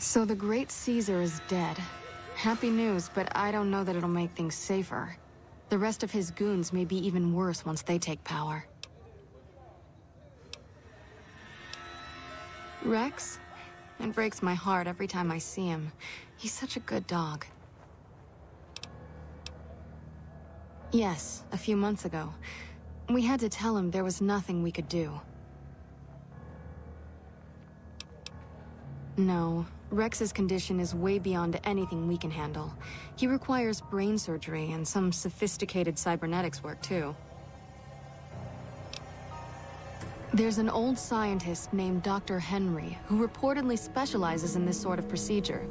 So the great Caesar is dead. Happy news, but I don't know that it'll make things safer. The rest of his goons may be even worse once they take power. Rex? It breaks my heart every time I see him. He's such a good dog. Yes, a few months ago. We had to tell him there was nothing we could do. No, Rex's condition is way beyond anything we can handle. He requires brain surgery and some sophisticated cybernetics work, too. There's an old scientist named Dr. Henry who reportedly specializes in this sort of procedure.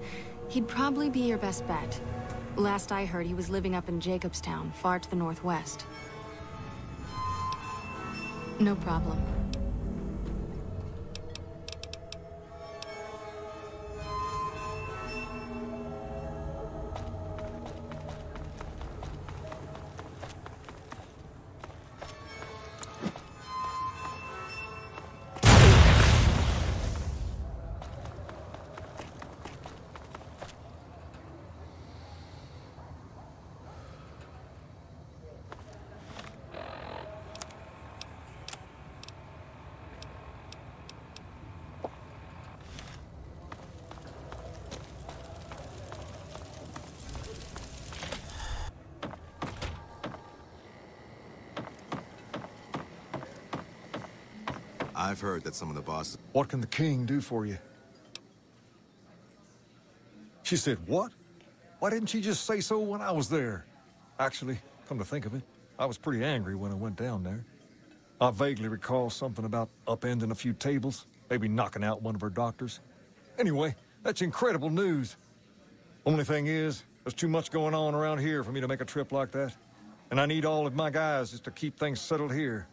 He'd probably be your best bet. Last I heard, he was living up in Jacobstown, far to the northwest. No problem. I've heard that some of the bosses... What can the king do for you? She said, what? Why didn't she just say so when I was there? Actually, come to think of it, I was pretty angry when I went down there. I vaguely recall something about upending a few tables, maybe knocking out one of her doctors. Anyway, that's incredible news. Only thing is, there's too much going on around here for me to make a trip like that. And I need all of my guys just to keep things settled here.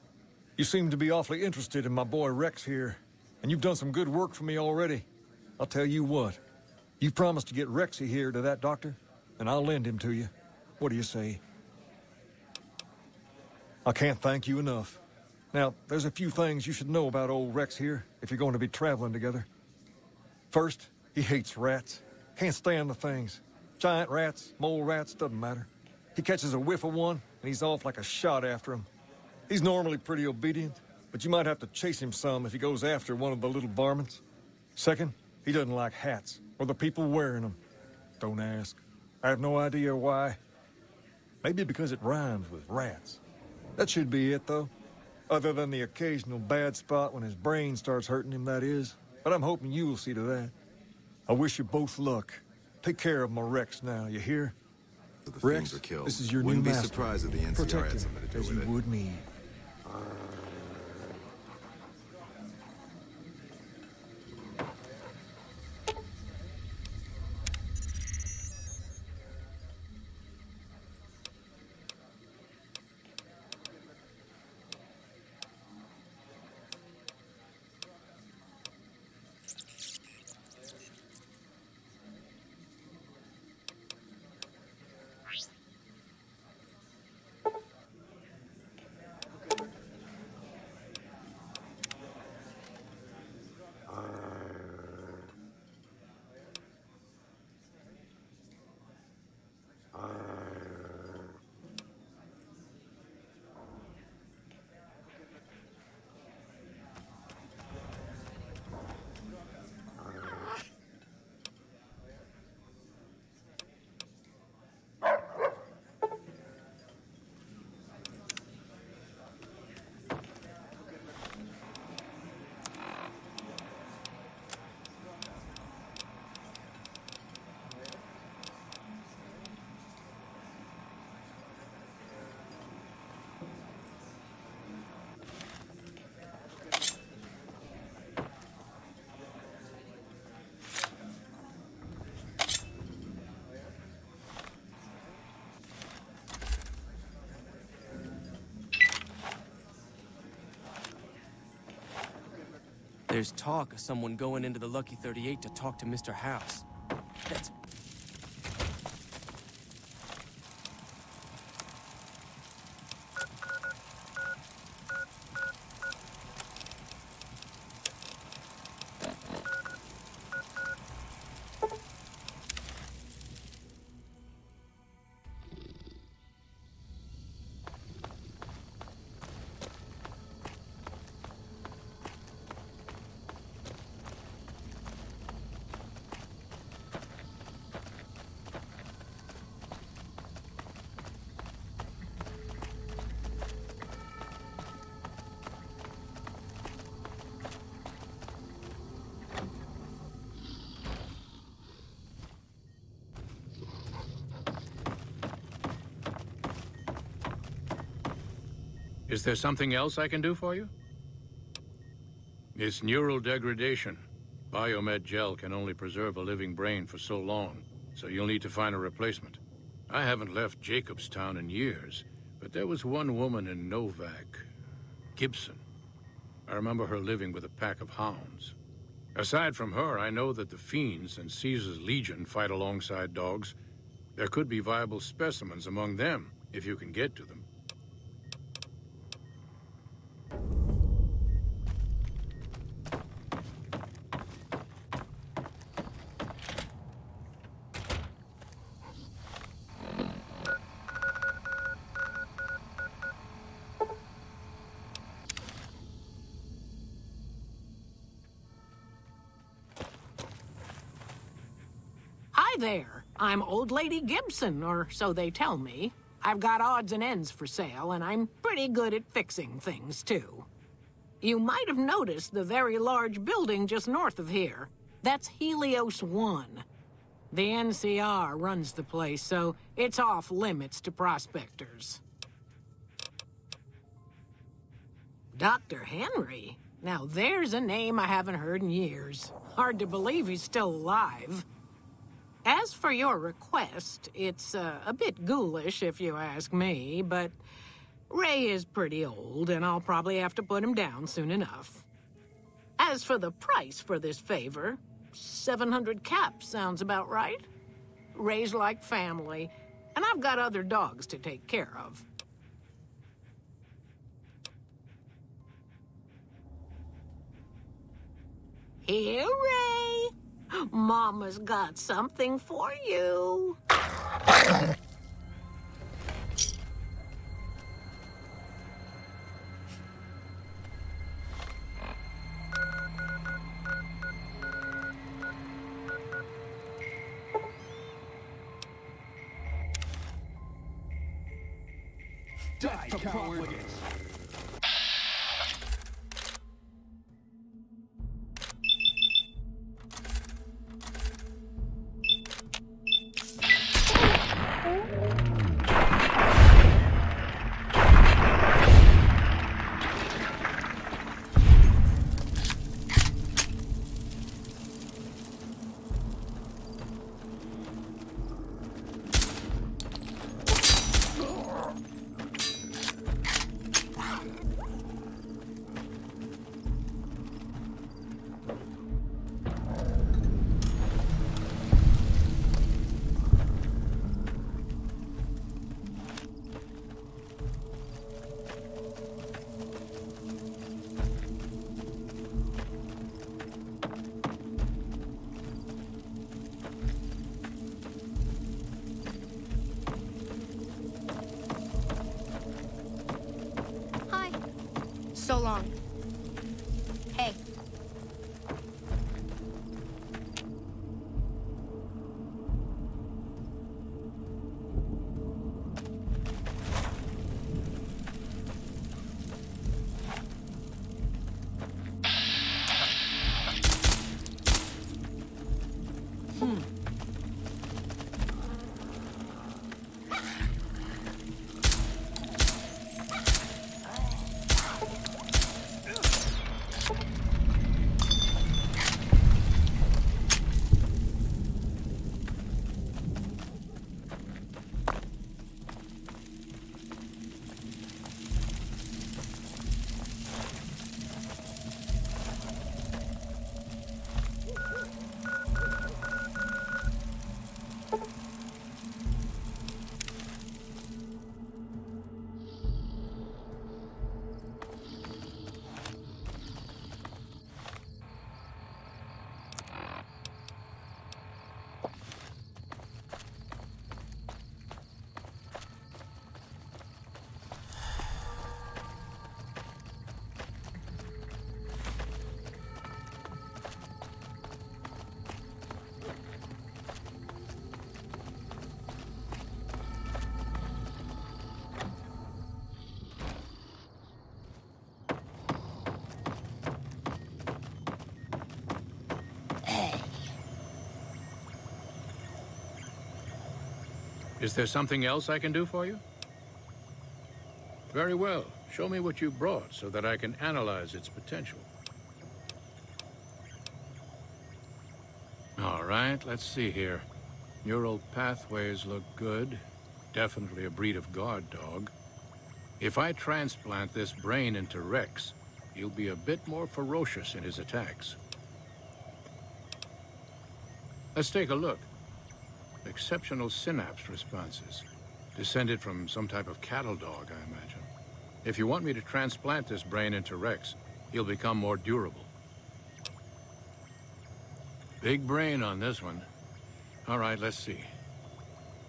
You seem to be awfully interested in my boy Rex here, and you've done some good work for me already. I'll tell you what, you promised to get Rexy here to that doctor, and I'll lend him to you. What do you say? I can't thank you enough. Now, there's a few things you should know about old Rex here if you're going to be traveling together. First, he hates rats. Can't stand the things. Giant rats, mole rats, doesn't matter. He catches a whiff of one, and he's off like a shot after him. He's normally pretty obedient, but you might have to chase him some if he goes after one of the little varmints. Second, he doesn't like hats, or the people wearing them. Don't ask. I have no idea why. Maybe because it rhymes with rats. That should be it, though. Other than the occasional bad spot when his brain starts hurting him, that is. But I'm hoping you will see to that. I wish you both luck. Take care of my Rex now, you hear? The Rex, fiends are killed. this is your Wouldn't new be master. surprised if the NCR Protect had him something to do as with you it. would me. There's talk of someone going into the Lucky 38 to talk to Mr. House. That's... Is there something else I can do for you? It's neural degradation. Biomed gel can only preserve a living brain for so long, so you'll need to find a replacement. I haven't left Jacobstown in years, but there was one woman in NVAC, Gibson. I remember her living with a pack of hounds. Aside from her, I know that the Fiends and Caesar's Legion fight alongside dogs. There could be viable specimens among them, if you can get to them. There. I'm Old Lady Gibson, or so they tell me. I've got odds and ends for sale, and I'm pretty good at fixing things, too. You might have noticed the very large building just north of here. That's Helios 1. The NCR runs the place, so it's off limits to prospectors. Dr. Henry? Now there's a name I haven't heard in years. Hard to believe he's still alive. As for your request, it's a bit ghoulish if you ask me, but Ray is pretty old, and I'll probably have to put him down soon enough. As for the price for this favor, 700 caps sounds about right. Ray's like family, and I've got other dogs to take care of. Here, Ray. Mama's got something for you. Die, coward! So long. Hey. Is there something else I can do for you? Very well. Show me what you brought so that I can analyze its potential. All right, let's see here. Neural pathways look good. Definitely a breed of guard dog. If I transplant this brain into Rex, he'll be a bit more ferocious in his attacks. Let's take a look. Exceptional synapse responses. Descended from some type of cattle dog, I imagine. If you want me to transplant this brain into Rex, he'll become more durable. Big brain on this one. All right, let's see.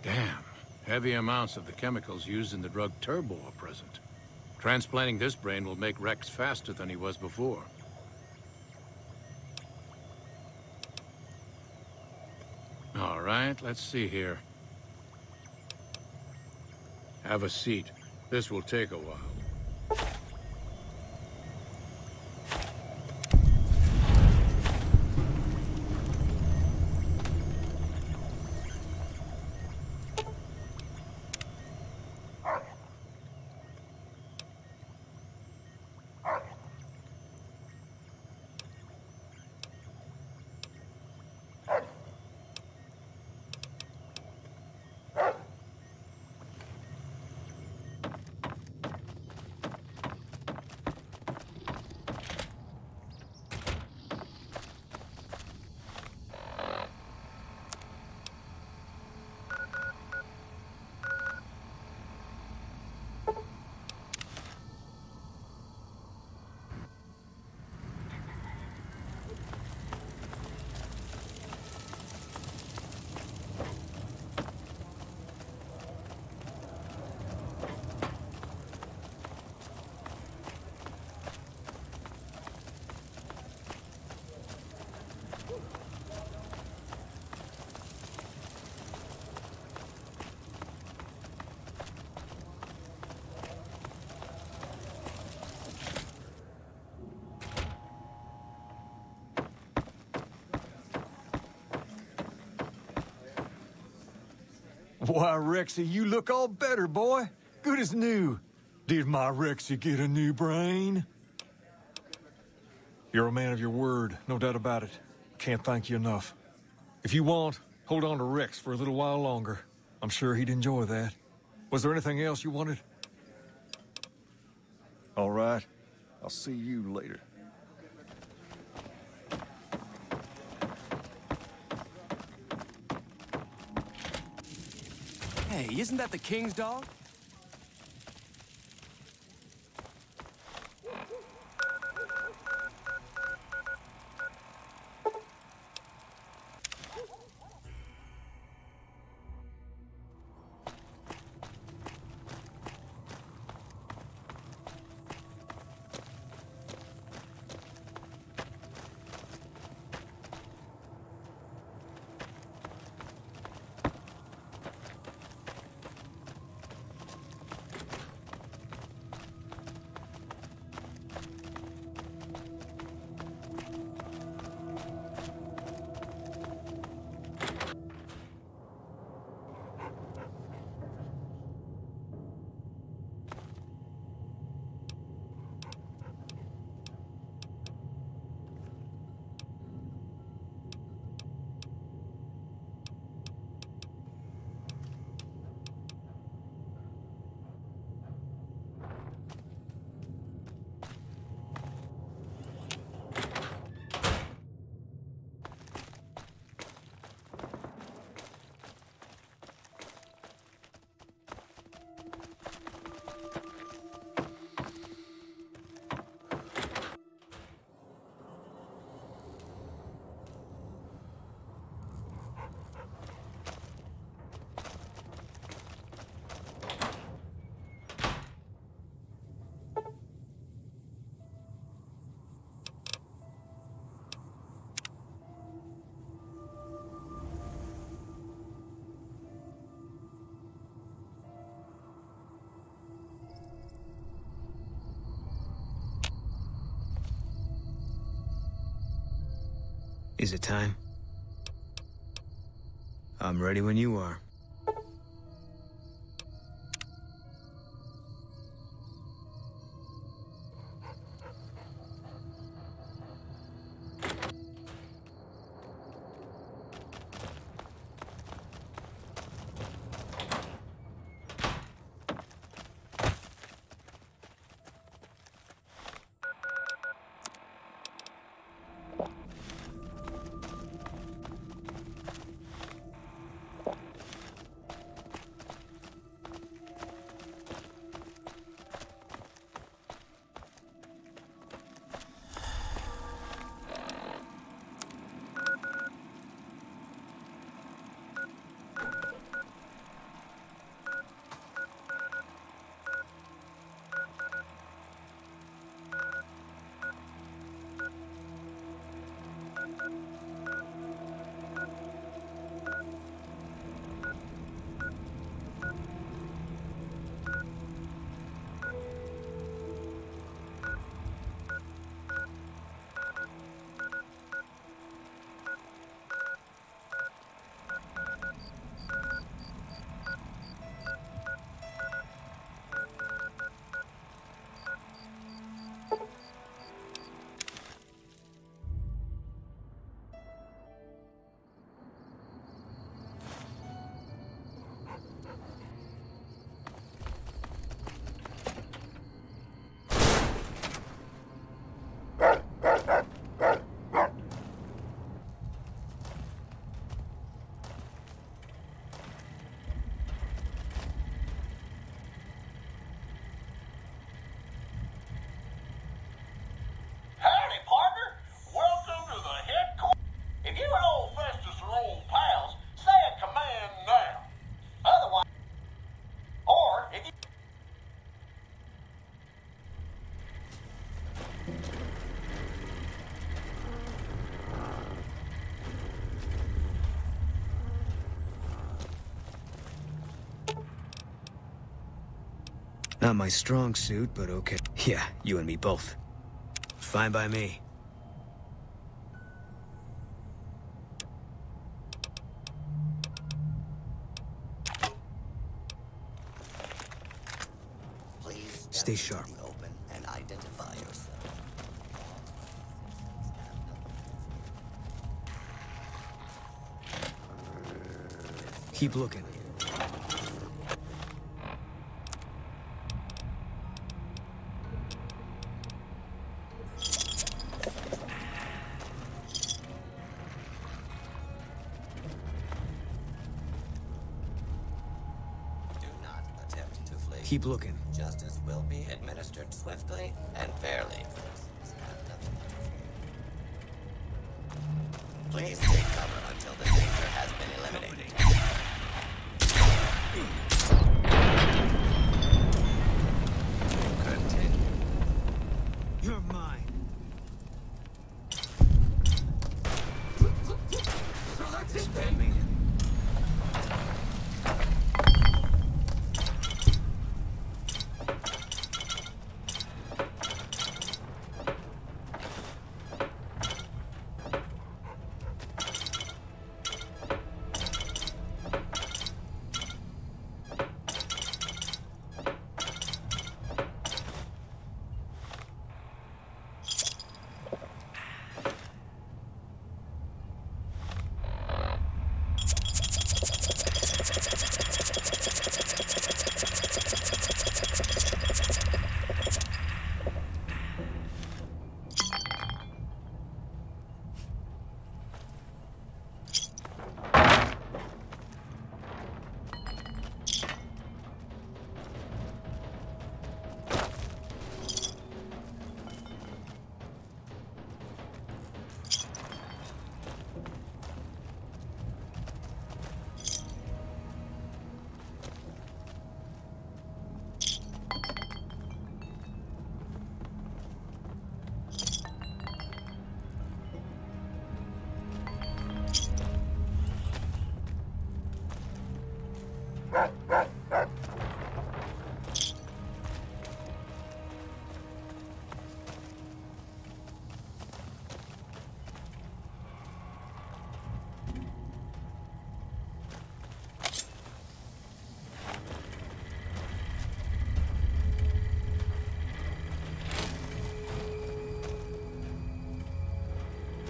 Damn, heavy amounts of the chemicals used in the drug Turbo are present. Transplanting this brain will make Rex faster than he was before. All right, let's see here. Have a seat. This will take a while. Why, Rexy, you look all better, boy. Good as new. Did my Rexy get a new brain? You're a man of your word, no doubt about it. Can't thank you enough. If you want, hold on to Rex for a little while longer. I'm sure he'd enjoy that. Was there anything else you wanted? All right. I'll see you later. Hey, isn't that the king's dog? Is it time? I'm ready when you are. Not my strong suit, but okay. Yeah, you and me both. Fine by me. Please stay sharp. Open and identify yourself. Keep looking. Keep looking. Justice will be administered swiftly and fairly. Please take cover until the danger has been eliminated. Continue. You're mine. This won't mean it.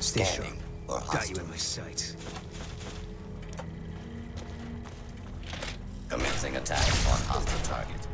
Stay sharp. Got you in my sights. Commencing attack on hostile target.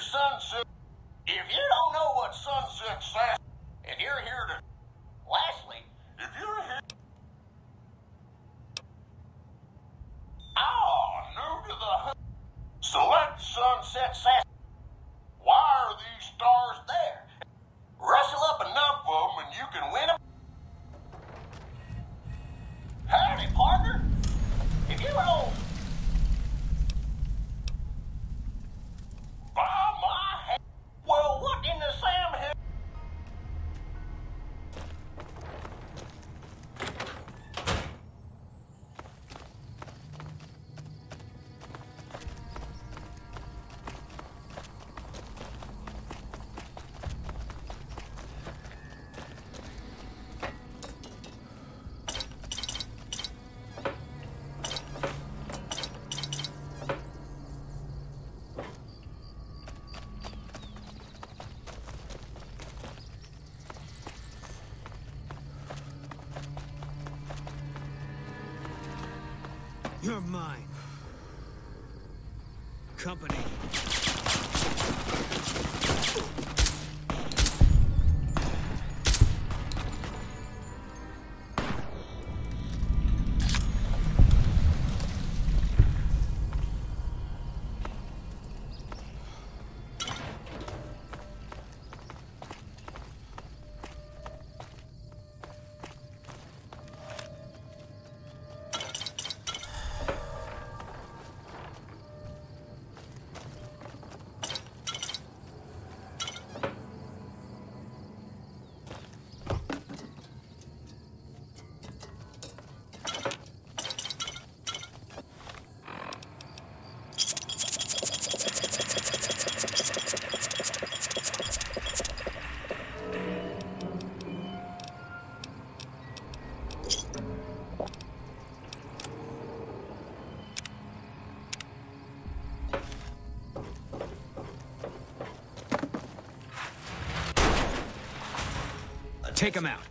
sunset. If you don't know what sunset says, and you're here to... Lastly, if you're here... New to the... Select sunset sass. Why are these stars there? Rustle up enough of them and you can win them. Howdy, partner. If you don't... By my head. Well, what in the Sam head? You're mine. Company. Take him out.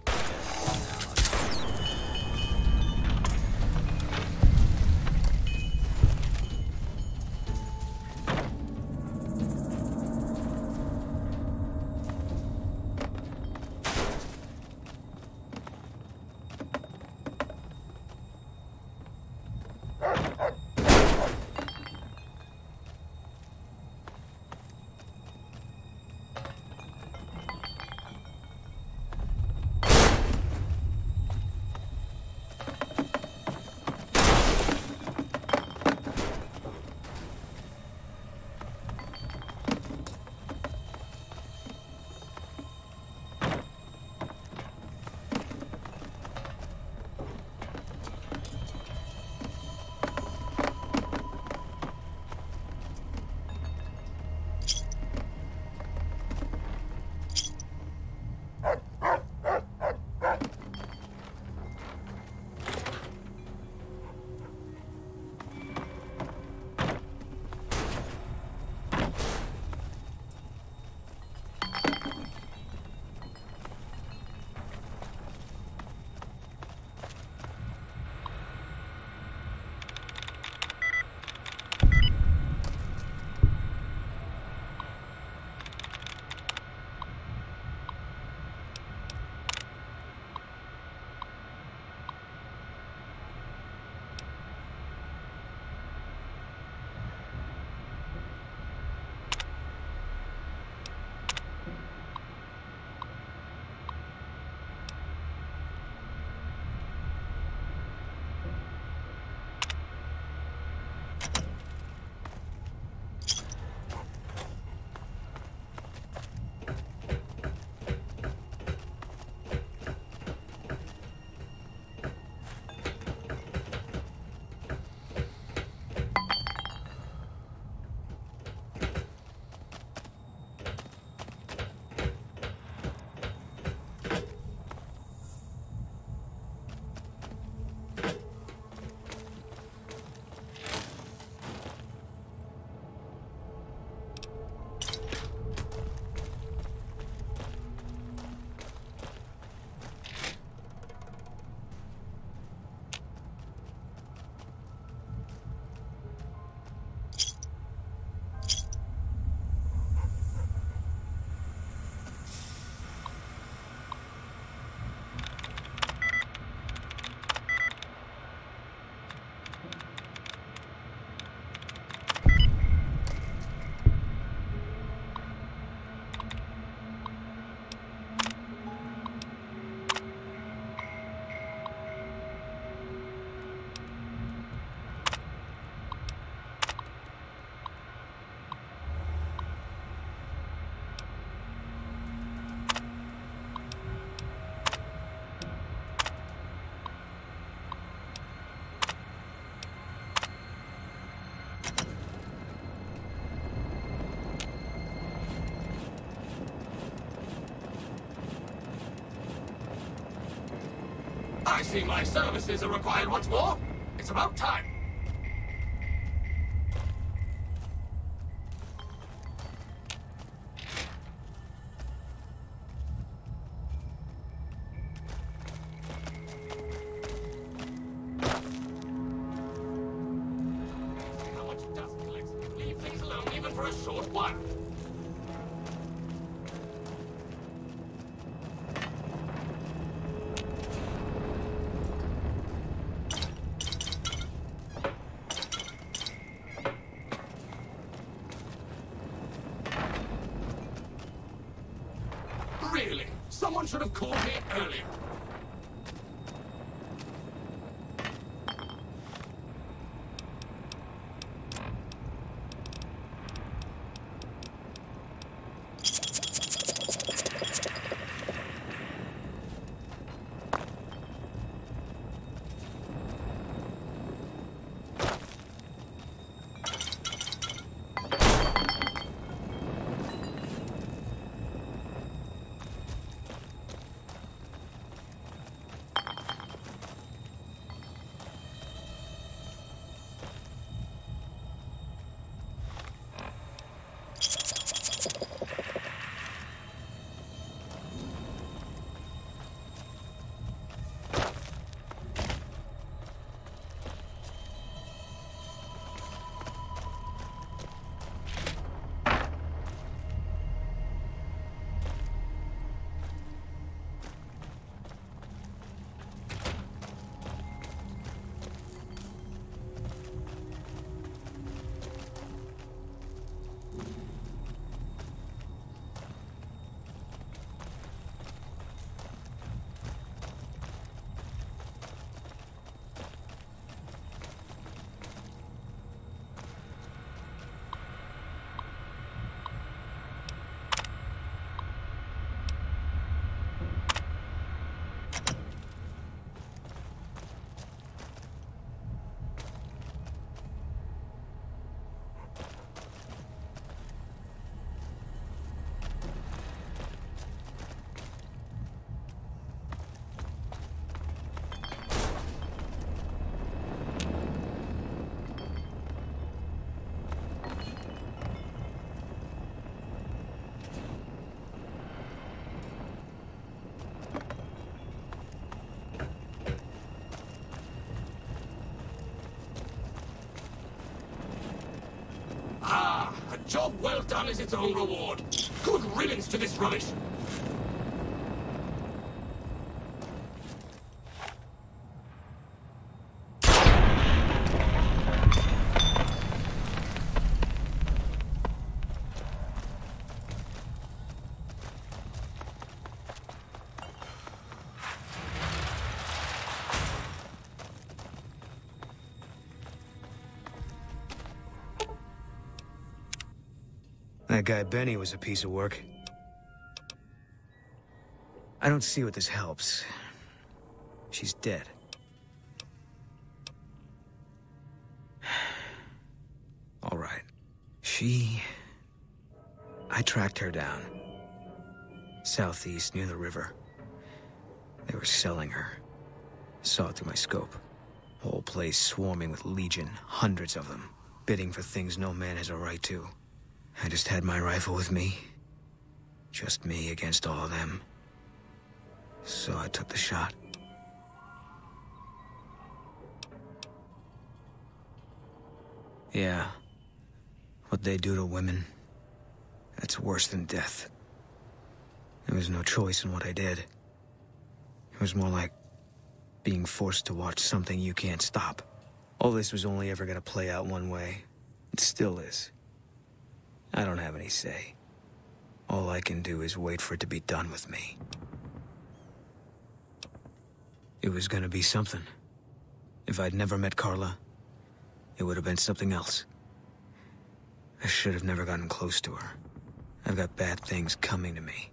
I see my services are required once more. It's about time. How much dust collects? Leave things alone even for a short while. Really? Someone should have called me earlier. Ah, a job well done is its own reward. Good riddance to this rubbish. That guy Benny was a piece of work. I don't see what this helps. She's dead. All right. I tracked her down. Southeast, near the river. They were selling her. Saw it through my scope. Whole place swarming with legion, hundreds of them, bidding for things no man has a right to. I just had my rifle with me. Just me against all of them. So I took the shot. Yeah. What they do to women, that's worse than death. There was no choice in what I did. It was more like being forced to watch something you can't stop. All this was only ever gonna play out one way. It still is. I don't have any say. All I can do is wait for it to be done with me. It was gonna be something. If I'd never met Carla, it would have been something else. I should have never gotten close to her. I've got bad things coming to me.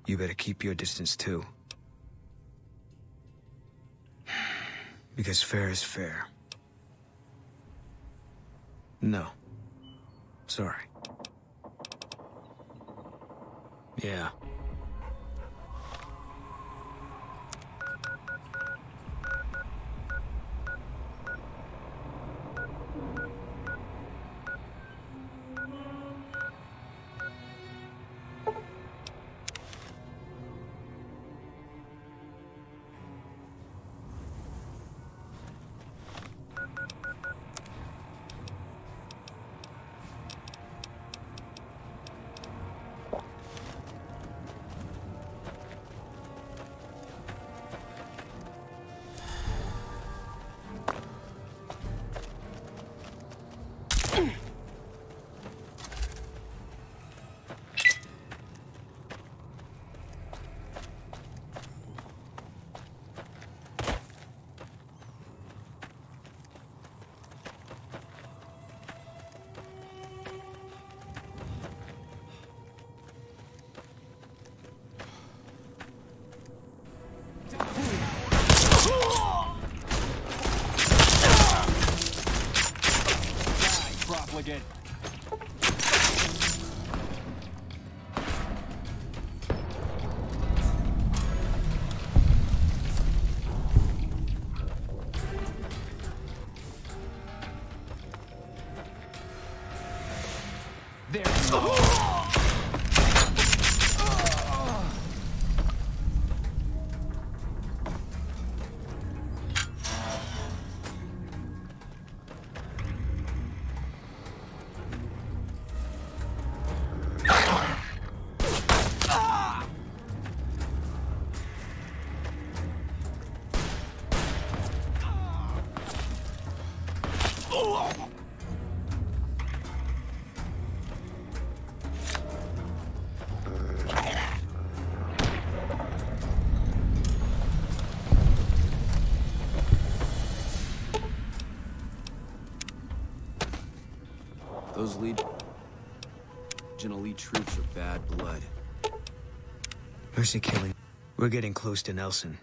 You better keep your distance too. Because fair is fair. No. Sorry. Yeah. Those Legion elite troops are bad blood. Mercy killing. We're getting close to Nelson.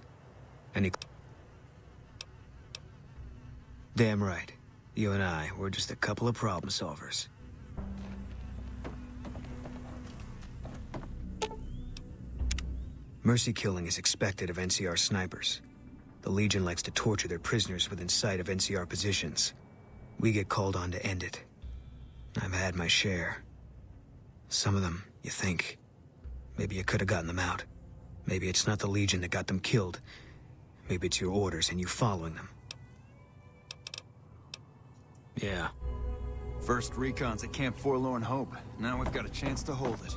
Damn right. You and I, we're just a couple of problem solvers. Mercy killing is expected of NCR snipers. The Legion likes to torture their prisoners within sight of NCR positions. We get called on to end it. I've had my share. Some of them, you think. Maybe you could have gotten them out. Maybe it's not the Legion that got them killed. Maybe it's your orders and you following them. Yeah. First recon's at Camp Forlorn Hope. Now we've got a chance to hold it.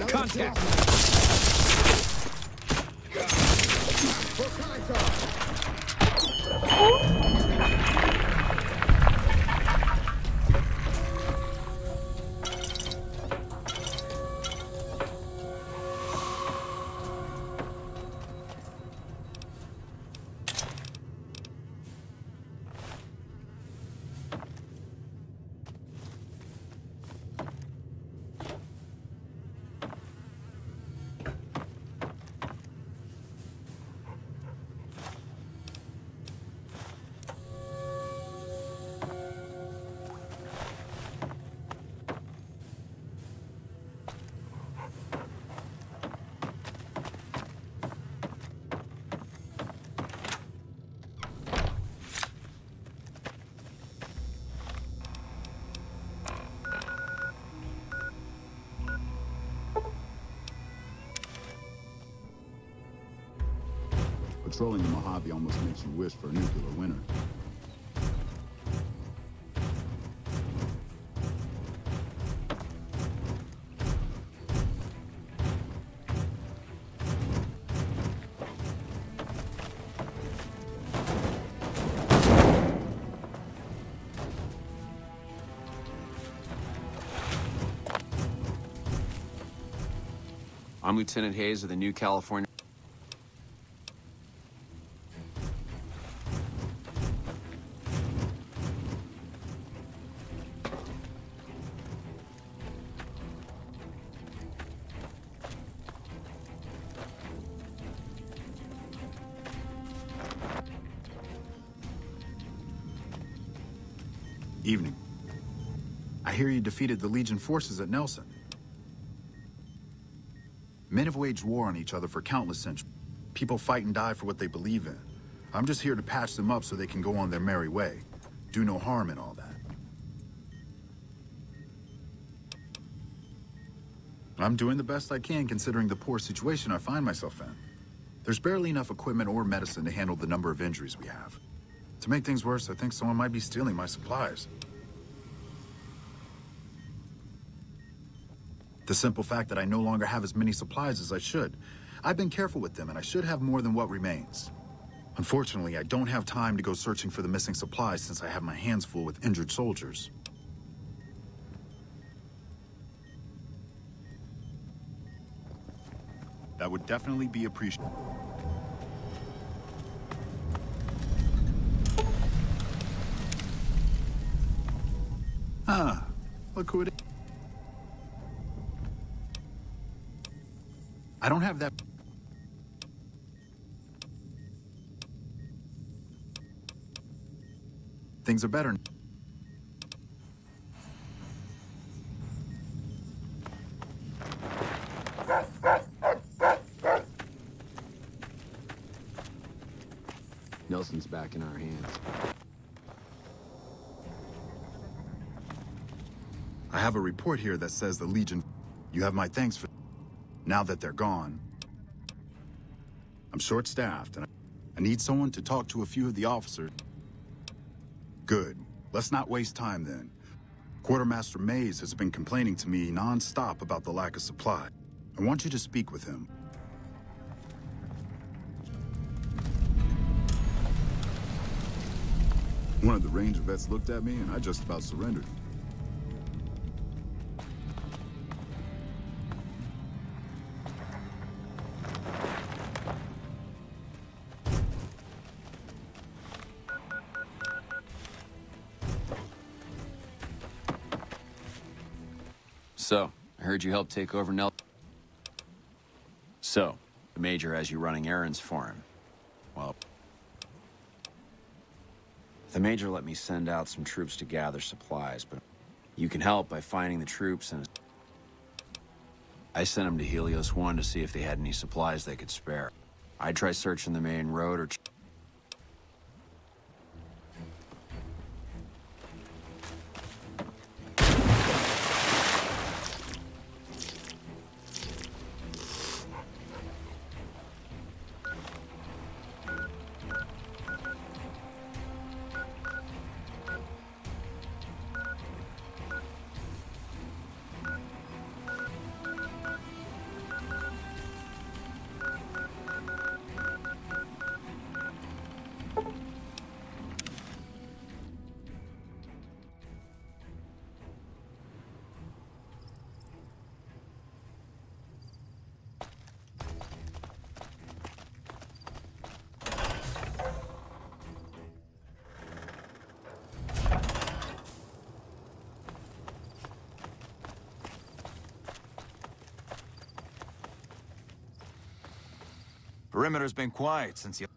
Contact! Patrolling the Mojave almost makes you wish for a nuclear winter. I'm Lieutenant Hayes of the New California... Evening. I hear you defeated the Legion forces at Nelson. Men have waged war on each other for countless centuries. People fight and die for what they believe in. I'm just here to patch them up so they can go on their merry way. Do no harm in all that. I'm doing the best I can considering the poor situation I find myself in. There's barely enough equipment or medicine to handle the number of injuries we have. To make things worse, I think someone might be stealing my supplies. The simple fact that I no longer have as many supplies as I should. I've been careful with them, and I should have more than what remains. Unfortunately, I don't have time to go searching for the missing supplies since I have my hands full with injured soldiers. That would definitely be appreciated. Ah, look who it is. I don't have that. Things are better. Nelson's back in our hands. I have a report here that says the Legion... You have my thanks for... Now that they're gone, I'm short-staffed, and I need someone to talk to a few of the officers. Good. Let's not waste time, then. Quartermaster Mays has been complaining to me non-stop about the lack of supply. I want you to speak with him. One of the Ranger vets looked at me, and I just about surrendered. So, I heard you helped take over Nelson. So, the Major has you running errands for him. Well, the Major let me send out some troops to gather supplies, but you can help by finding the troops and... I sent them to Helios 1 to see if they had any supplies they could spare. I'd try searching the main road or... Perimeter's been quiet since you...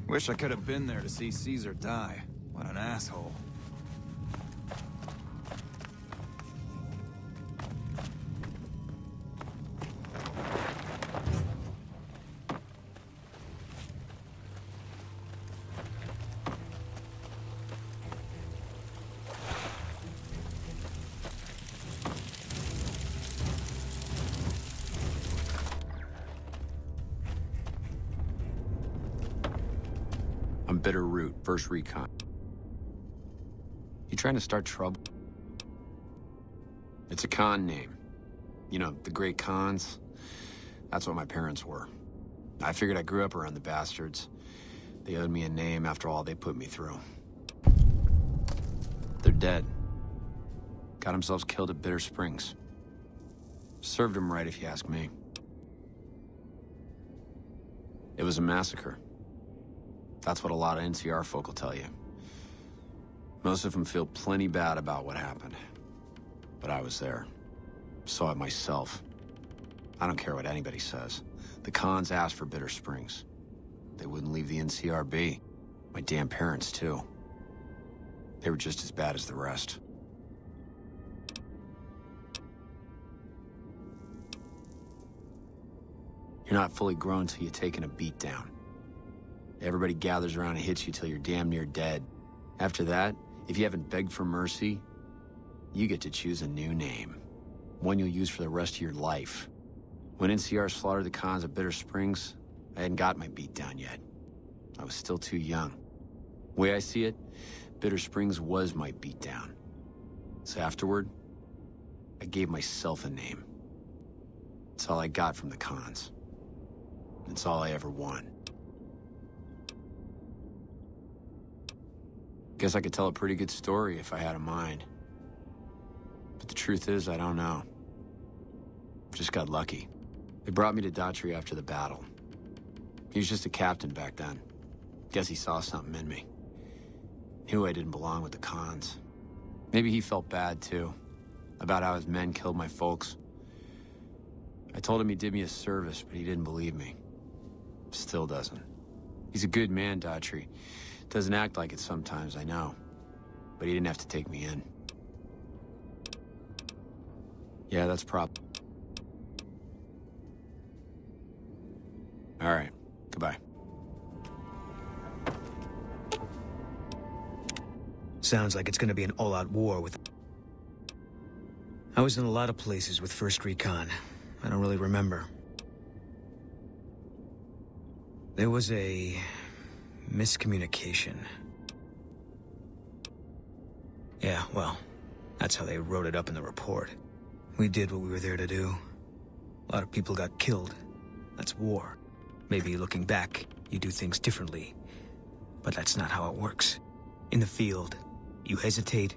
Wish I could have been there to see Caesar die. What an asshole. I'm Bitter Root, first recon. You trying to start trouble? It's a con name. You know, the great cons. That's what my parents were. I figured I grew up around the bastards. They owed me a name after all they put me through. They're dead. Got themselves killed at Bitter Springs. Served them right, if you ask me. It was a massacre. That's what a lot of NCR folk will tell you. Most of them feel plenty bad about what happened. But I was there. Saw it myself. I don't care what anybody says. The cons asked for Bitter Springs. They wouldn't leave the NCR be. My damn parents, too. They were just as bad as the rest. You're not fully grown till you've taken a beat down. Everybody gathers around and hits you till you're damn near dead. After that, if you haven't begged for mercy, you get to choose a new name. One you'll use for the rest of your life. When NCR slaughtered the cons at Bitter Springs, I hadn't got my beat down yet. I was still too young. The way I see it, Bitter Springs was my beat down. So afterward, I gave myself a name. It's all I got from the cons. It's all I ever won. Guess I could tell a pretty good story if I had a mind. But the truth is, I don't know. Just got lucky. They brought me to Daughtry after the battle. He was just a captain back then. Guess he saw something in me. Knew I didn't belong with the cons. Maybe he felt bad, too, about how his men killed my folks. I told him he did me a service, but he didn't believe me. Still doesn't. He's a good man, Daughtry. Doesn't act like it sometimes, I know. But he didn't have to take me in. Yeah, that's prob. All right, goodbye. Sounds like it's gonna be an all-out war with... I was in a lot of places with First Recon. I don't really remember. There was a... miscommunication. Yeah, well, that's how they wrote it up in the report. We did what we were there to do. A lot of people got killed. That's war. Maybe looking back, you do things differently. But that's not how it works. In the field, you hesitate,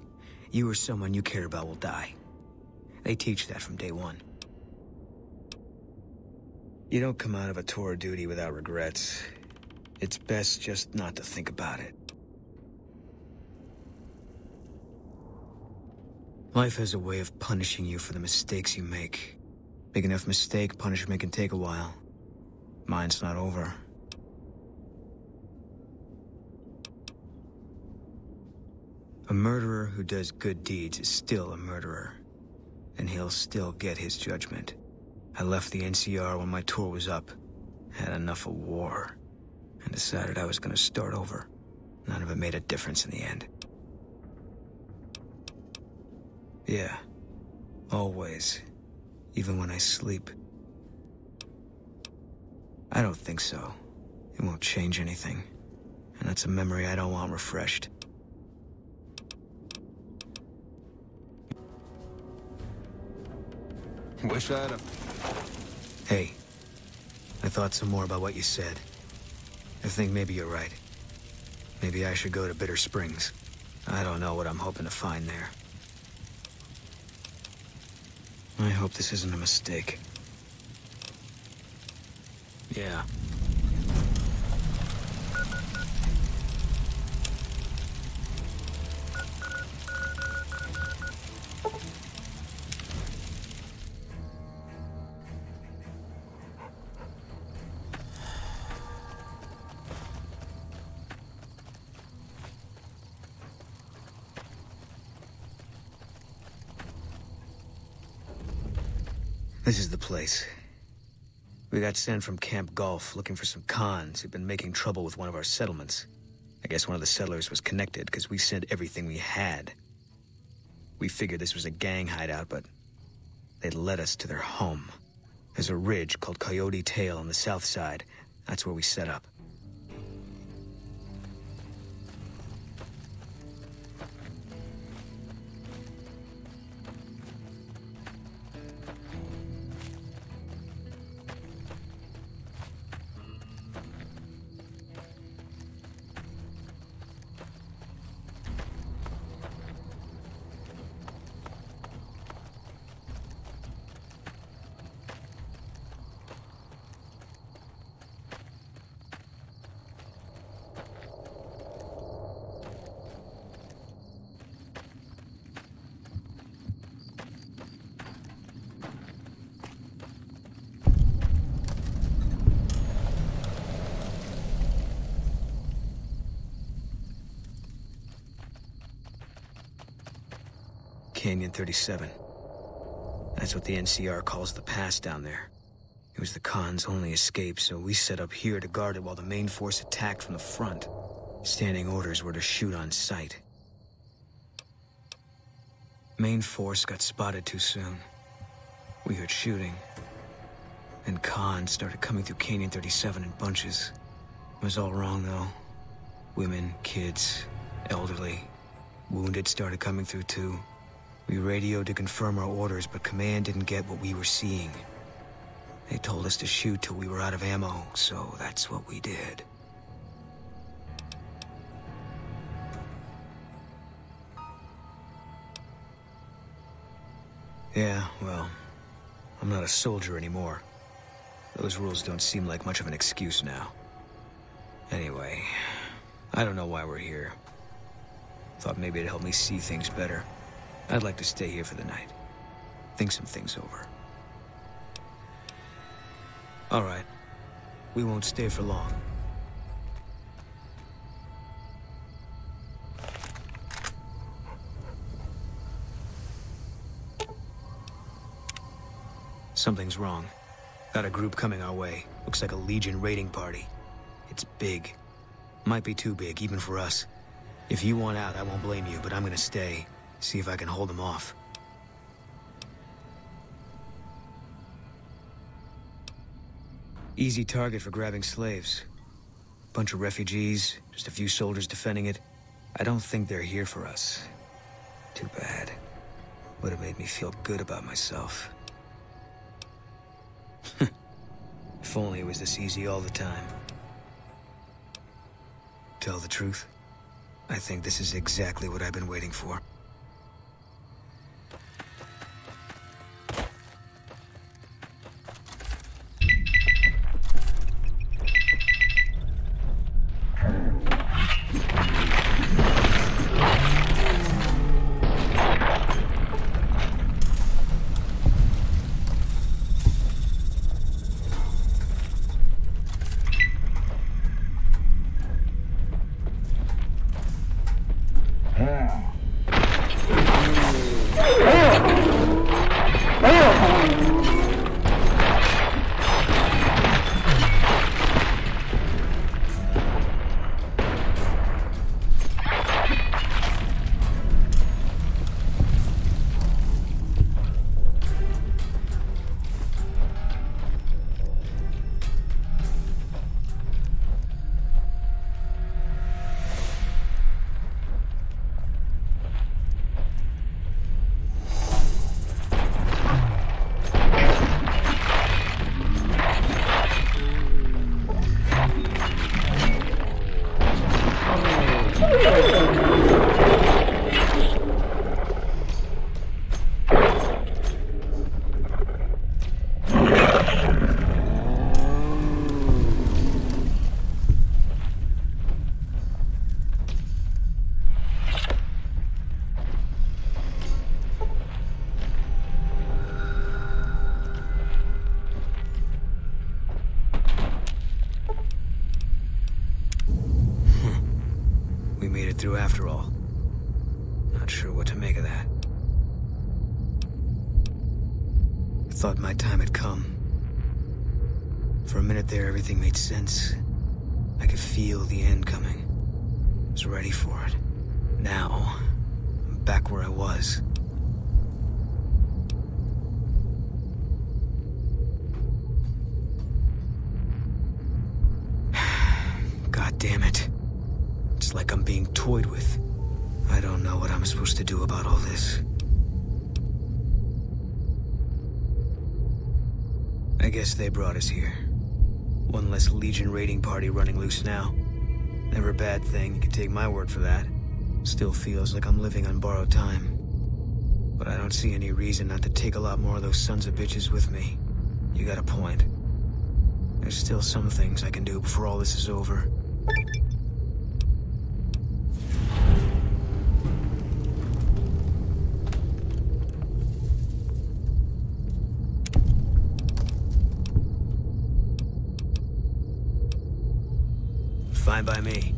you or someone you care about will die. They teach that from day one. You don't come out of a tour of duty without regrets. It's best just not to think about it. Life has a way of punishing you for the mistakes you make. Big enough mistake, punishment can take a while. Mine's not over. A murderer who does good deeds is still a murderer. And he'll still get his judgment. I left the NCR when my tour was up. Had enough of war. And decided I was gonna start over. None of it made a difference in the end. Yeah. Always. Even when I sleep. I don't think so. It won't change anything. And that's a memory I don't want refreshed. Wish I'd have... Hey. I thought some more about what you said. I think maybe you're right. Maybe I should go to Bitter Springs. I don't know what I'm hoping to find there. I hope this isn't a mistake. Yeah. This is the place. We got sent from Camp Gulf looking for some cons who'd been making trouble with one of our settlements. I guess one of the settlers was connected because we sent everything we had. We figured this was a gang hideout, but they'd led us to their home. There's a ridge called Coyote Tail on the south side. That's where we set up. Canyon 37. That's what the NCR calls the pass down there. It was the Khan's only escape, so we set up here to guard it while the main force attacked from the front. Standing orders were to shoot on sight. Main force got spotted too soon. We heard shooting. And Khan started coming through Canyon 37 in bunches. It was all wrong, though. Women, kids, elderly. Wounded started coming through, too. We radioed to confirm our orders, but command didn't get what we were seeing. They told us to shoot till we were out of ammo, so that's what we did. Yeah, well, I'm not a soldier anymore. Those rules don't seem like much of an excuse now. Anyway, I don't know why we're here. Thought maybe it'd help me see things better. I'd like to stay here for the night. Think some things over. All right. We won't stay for long. Something's wrong. Got a group coming our way. Looks like a Legion raiding party. It's big. Might be too big, even for us. If you want out, I won't blame you, but I'm gonna stay. See if I can hold them off. Easy target for grabbing slaves. Bunch of refugees, just a few soldiers defending it. I don't think they're here for us. Too bad. Would have made me feel good about myself. If only it was this easy all the time. Tell the truth, I think this is exactly what I've been waiting for. Through after all. Not sure what to make of that. thought my time had come. For a minute there, everything made sense. I could feel the end coming. I was ready for it. Now, I'm back where I was. God damn it. It's like I'm being toyed with. I don't know what I'm supposed to do about all this. I guess they brought us here. One less Legion raiding party running loose now. Never a bad thing, you can take my word for that. Still feels like I'm living on borrowed time. But I don't see any reason not to take a lot more of those sons of bitches with me. You got a point. There's still some things I can do before all this is over. Fine by me.